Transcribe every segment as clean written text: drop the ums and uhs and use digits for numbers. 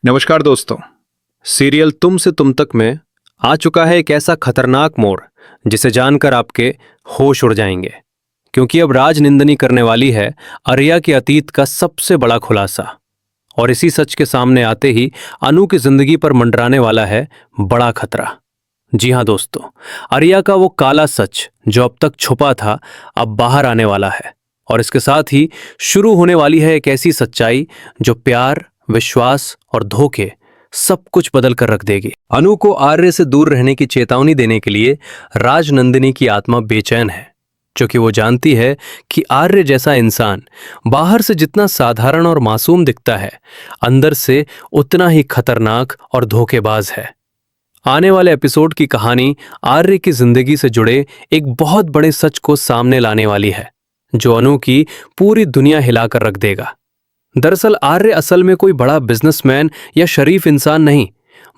नमस्कार दोस्तों। सीरियल तुम से तुम तक में आ चुका है एक ऐसा खतरनाक मोड़ जिसे जानकर आपके होश उड़ जाएंगे, क्योंकि अब राजनिंदनी करने वाली है आर्या के अतीत का सबसे बड़ा खुलासा। और इसी सच के सामने आते ही अनु की जिंदगी पर मंडराने वाला है बड़ा खतरा। जी हां दोस्तों, आर्या का वो काला सच जो अब तक छुपा था अब बाहर आने वाला है। और इसके साथ ही शुरू होने वाली है एक ऐसी सच्चाई जो प्यार, विश्वास और धोखे सब कुछ बदल कर रख देगी। अनु को आर्य से दूर रहने की चेतावनी देने के लिए राजनंदिनी की आत्मा बेचैन है, क्योंकि वो जानती है कि आर्य जैसा इंसान बाहर से जितना साधारण और मासूम दिखता है, अंदर से उतना ही खतरनाक और धोखेबाज है। आने वाले एपिसोड की कहानी आर्य की जिंदगी से जुड़े एक बहुत बड़े सच को सामने लाने वाली है, जो अनु की पूरी दुनिया हिलाकर रख देगा। दरअसल आर्य असल में कोई बड़ा बिजनेसमैन या शरीफ इंसान नहीं,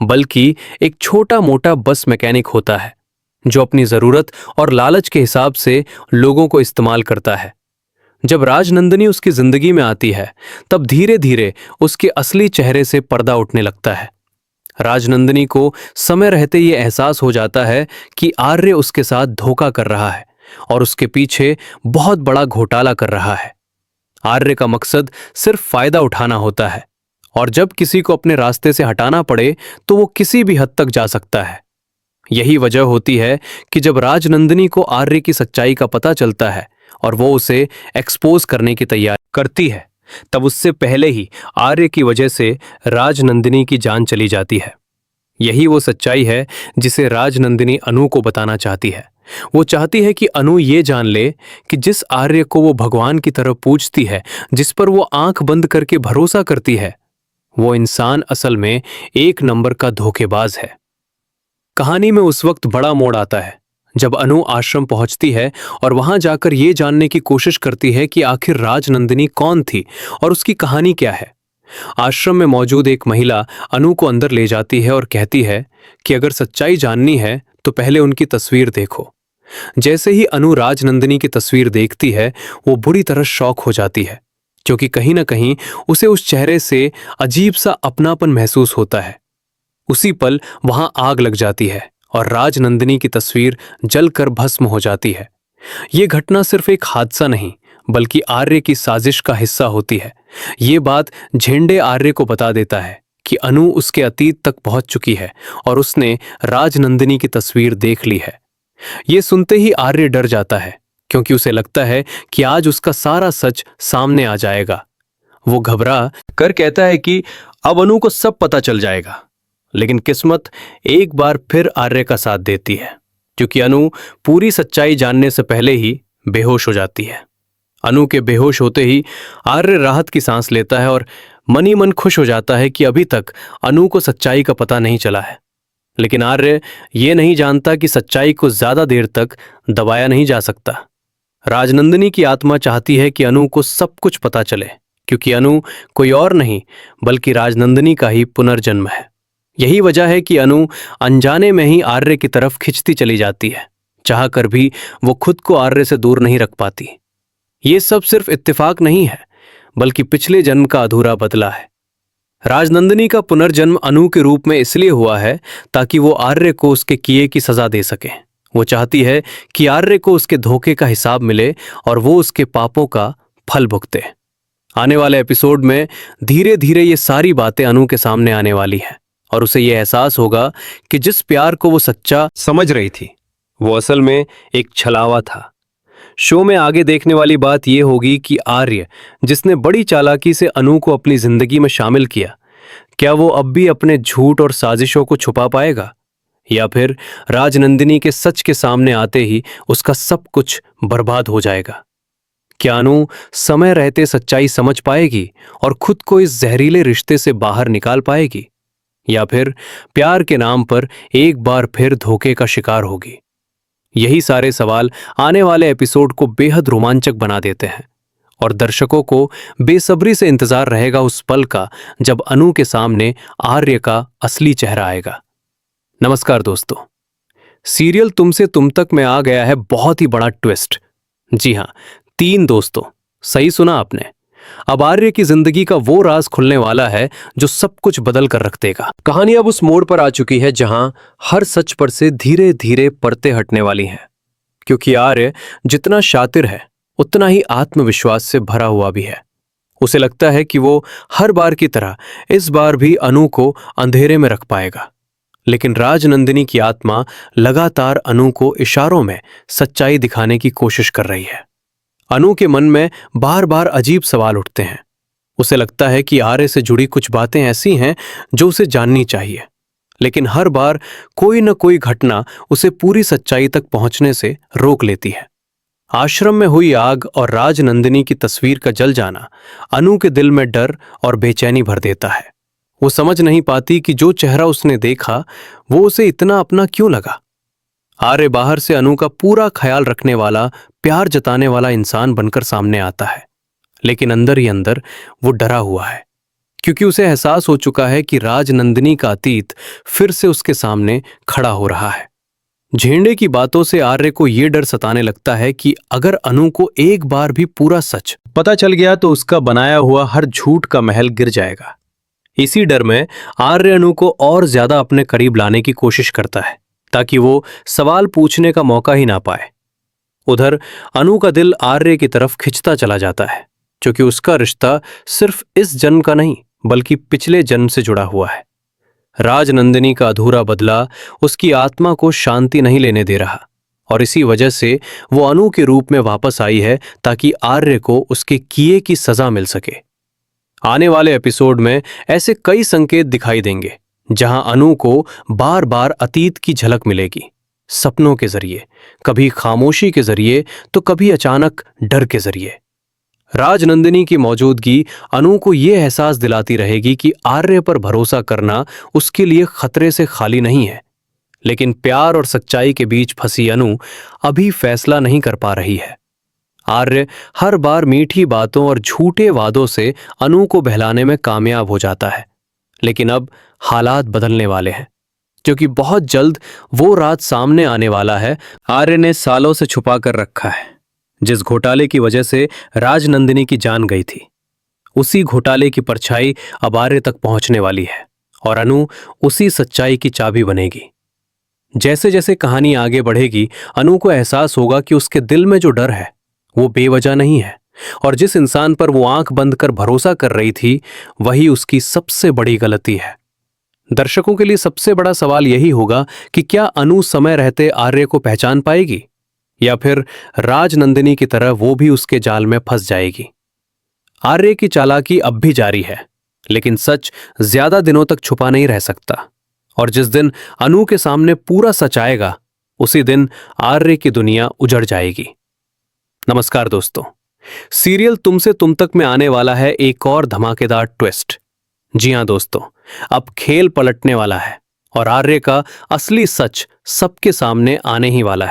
बल्कि एक छोटा मोटा बस मैकेनिक होता है, जो अपनी जरूरत और लालच के हिसाब से लोगों को इस्तेमाल करता है। जब राजनंदिनी उसकी जिंदगी में आती है, तब धीरे धीरे उसके असली चेहरे से पर्दा उठने लगता है। राजनंदिनी को समय रहते ये एहसास हो जाता है कि आर्य उसके साथ धोखा कर रहा है और उसके पीछे बहुत बड़ा घोटाला कर रहा है। आर्य का मकसद सिर्फ फायदा उठाना होता है, और जब किसी को अपने रास्ते से हटाना पड़े तो वो किसी भी हद तक जा सकता है। यही वजह होती है कि जब राजनंदिनी को आर्य की सच्चाई का पता चलता है और वो उसे एक्सपोज करने की तैयारी करती है, तब उससे पहले ही आर्य की वजह से राजनंदिनी की जान चली जाती है। यही वो सच्चाई है जिसे राजनंदिनी अनु को बताना चाहती है। वो चाहती है कि अनु ये जान ले कि जिस आर्य को वो भगवान की तरह पूजती है, जिस पर वो आंख बंद करके भरोसा करती है, वो इंसान असल में एक नंबर का धोखेबाज है। कहानी में उस वक्त बड़ा मोड़ आता है जब अनु आश्रम पहुंचती है और वहां जाकर ये जानने की कोशिश करती है कि आखिर राजनंदिनी कौन थी और उसकी कहानी क्या है। आश्रम में मौजूद एक महिला अनु को अंदर ले जाती है और कहती है कि अगर सच्चाई जाननी है तो पहले उनकी तस्वीर देखो। जैसे ही अनु राजनंदिनी की तस्वीर देखती है, वो बुरी तरह शॉक हो जाती है, क्योंकि कहीं ना कहीं उसे उस चेहरे से अजीब सा अपनापन महसूस होता है। उसी पल वहां आग लग जाती है और राजनंदिनी की तस्वीर जलकर भस्म हो जाती है। ये घटना सिर्फ एक हादसा नहीं, बल्कि आर्य की साजिश का हिस्सा होती है। ये बात झेंडे आर्य को बता देता है कि अनु उसके अतीत तक पहुंच चुकी है और उसने राजनंदिनी की तस्वीर देख ली है। ये सुनते ही आर्य डर जाता है, क्योंकि उसे लगता है कि आज उसका सारा सच सामने आ जाएगा। वो घबरा कर कहता है कि अब अनु को सब पता चल जाएगा। लेकिन किस्मत एक बार फिर आर्य का साथ देती है, क्योंकि अनु पूरी सच्चाई जानने से पहले ही बेहोश हो जाती है। अनु के बेहोश होते ही आर्य राहत की सांस लेता है और मन ही मन खुश हो जाता है कि अभी तक अनु को सच्चाई का पता नहीं चला है। लेकिन आर्य ये नहीं जानता कि सच्चाई को ज्यादा देर तक दबाया नहीं जा सकता। राजनंदिनी की आत्मा चाहती है कि अनु को सब कुछ पता चले, क्योंकि अनु कोई और नहीं बल्कि राजनंदिनी का ही पुनर्जन्म है। यही वजह है कि अनु अनजाने में ही आर्य की तरफ खिंचती चली जाती है, चाहकर भी वो खुद को आर्य से दूर नहीं रख पाती। ये सब सिर्फ इत्तेफाक नहीं है, बल्कि पिछले जन्म का अधूरा बदला है। राजनंदिनी का पुनर्जन्म अनु के रूप में इसलिए हुआ है ताकि वो आर्य को उसके किए की सजा दे सके। वो चाहती है कि आर्य को उसके धोखे का हिसाब मिले और वो उसके पापों का फल भुगते। आने वाले एपिसोड में धीरे धीरे ये सारी बातें अनु के सामने आने वाली हैं और उसे ये एहसास होगा कि जिस प्यार को वो सच्चा समझ रही थी, वो असल में एक छलावा था। शो में आगे देखने वाली बात यह होगी कि आर्य, जिसने बड़ी चालाकी से अनु को अपनी जिंदगी में शामिल किया, क्या वो अब भी अपने झूठ और साजिशों को छुपा पाएगा, या फिर राजनंदिनी के सच के सामने आते ही उसका सब कुछ बर्बाद हो जाएगा। क्या अनु समय रहते सच्चाई समझ पाएगी और खुद को इस जहरीले रिश्ते से बाहर निकाल पाएगी, या फिर प्यार के नाम पर एक बार फिर धोखे का शिकार होगी? यही सारे सवाल आने वाले एपिसोड को बेहद रोमांचक बना देते हैं और दर्शकों को बेसब्री से इंतजार रहेगा उस पल का जब अनु के सामने आर्य का असली चेहरा आएगा। नमस्कार दोस्तों, सीरियल तुम से तुम तक में आ गया है बहुत ही बड़ा ट्विस्ट। जी हां, 3 दोस्तों, सही सुना आपने। अब आर्य की जिंदगी का वो राज खुलने वाला है जो सब कुछ बदल कर रख देगा। कहानी अब उस मोड़ पर आ चुकी है जहां हर सच पर से धीरे धीरे परतें हटने वाली हैं, क्योंकि आर्य जितना शातिर है उतना ही आत्मविश्वास से भरा हुआ भी है। उसे लगता है कि वो हर बार की तरह इस बार भी अनु को अंधेरे में रख पाएगा, लेकिन राजनंदिनी की आत्मा लगातार अनु को इशारों में सच्चाई दिखाने की कोशिश कर रही है। अनु के मन में बार बार अजीब सवाल उठते हैं। उसे लगता है कि आर्य से जुड़ी कुछ बातें ऐसी हैं जो उसे जाननी चाहिए, लेकिन हर बार कोई न कोई घटना उसे पूरी सच्चाई तक पहुंचने से रोक लेती है। आश्रम में हुई आग और राजनंदिनी की तस्वीर का जल जाना अनु के दिल में डर और बेचैनी भर देता है। वो समझ नहीं पाती कि जो चेहरा उसने देखा वो उसे इतना अपना क्यों लगा। आर्य बाहर से अनु का पूरा ख्याल रखने वाला, प्यार जताने वाला इंसान बनकर सामने आता है, लेकिन अंदर ही अंदर वो डरा हुआ है, क्योंकि उसे एहसास हो चुका है कि राजनंदिनी का अतीत फिर से उसके सामने खड़ा हो रहा है। झेंडे की बातों से आर्य को यह डर सताने लगता है कि अगर अनु को एक बार भी पूरा सच पता चल गया तो उसका बनाया हुआ हर झूठ का महल गिर जाएगा। इसी डर में आर्य अनु को और ज्यादा अपने करीब लाने की कोशिश करता है ताकि वो सवाल पूछने का मौका ही ना पाए। उधर अनु का दिल आर्य की तरफ खिंचता चला जाता है, क्योंकि उसका रिश्ता सिर्फ इस जन्म का नहीं बल्कि पिछले जन्म से जुड़ा हुआ है। राजनंदिनी का अधूरा बदला उसकी आत्मा को शांति नहीं लेने दे रहा, और इसी वजह से वो अनु के रूप में वापस आई है ताकि आर्य को उसके किए की सजा मिल सके। आने वाले एपिसोड में ऐसे कई संकेत दिखाई देंगे जहां अनु को बार बार अतीत की झलक मिलेगी, सपनों के जरिए, कभी खामोशी के जरिए तो कभी अचानक डर के जरिए। राजनंदिनी की मौजूदगी अनु को यह एहसास दिलाती रहेगी कि आर्य पर भरोसा करना उसके लिए खतरे से खाली नहीं है, लेकिन प्यार और सच्चाई के बीच फंसी अनु अभी फैसला नहीं कर पा रही है। आर्य हर बार मीठी बातों और झूठे वादों से अनु को बहलाने में कामयाब हो जाता है, लेकिन अब हालात बदलने वाले हैं, क्योंकि बहुत जल्द वो रात सामने आने वाला है आर्य ने सालों से छुपा कर रखा है। जिस घोटाले की वजह से राजनंदिनी की जान गई थी, उसी घोटाले की परछाई अब आर्य तक पहुंचने वाली है और अनु उसी सच्चाई की चाबी बनेगी। जैसे जैसे कहानी आगे बढ़ेगी, अनु को एहसास होगा कि उसके दिल में जो डर है वो बेवजह नहीं है, और जिस इंसान पर वो आंख बंद कर भरोसा कर रही थी वही उसकी सबसे बड़ी गलती है। दर्शकों के लिए सबसे बड़ा सवाल यही होगा कि क्या अनु समय रहते आर्य को पहचान पाएगी, या फिर राजनंदिनी की तरह वो भी उसके जाल में फंस जाएगी। आर्य की चालाकी अब भी जारी है, लेकिन सच ज्यादा दिनों तक छुपा नहीं रह सकता, और जिस दिन अनु के सामने पूरा सच आएगा उसी दिन आर्य की दुनिया उजड़ जाएगी। नमस्कार दोस्तों, सीरियल तुमसे तुम तक में आने वाला है एक और धमाकेदार ट्विस्ट। जी हां दोस्तों, अब खेल पलटने वाला है और आर्य का असली सच सबके सामने आने ही वाला है।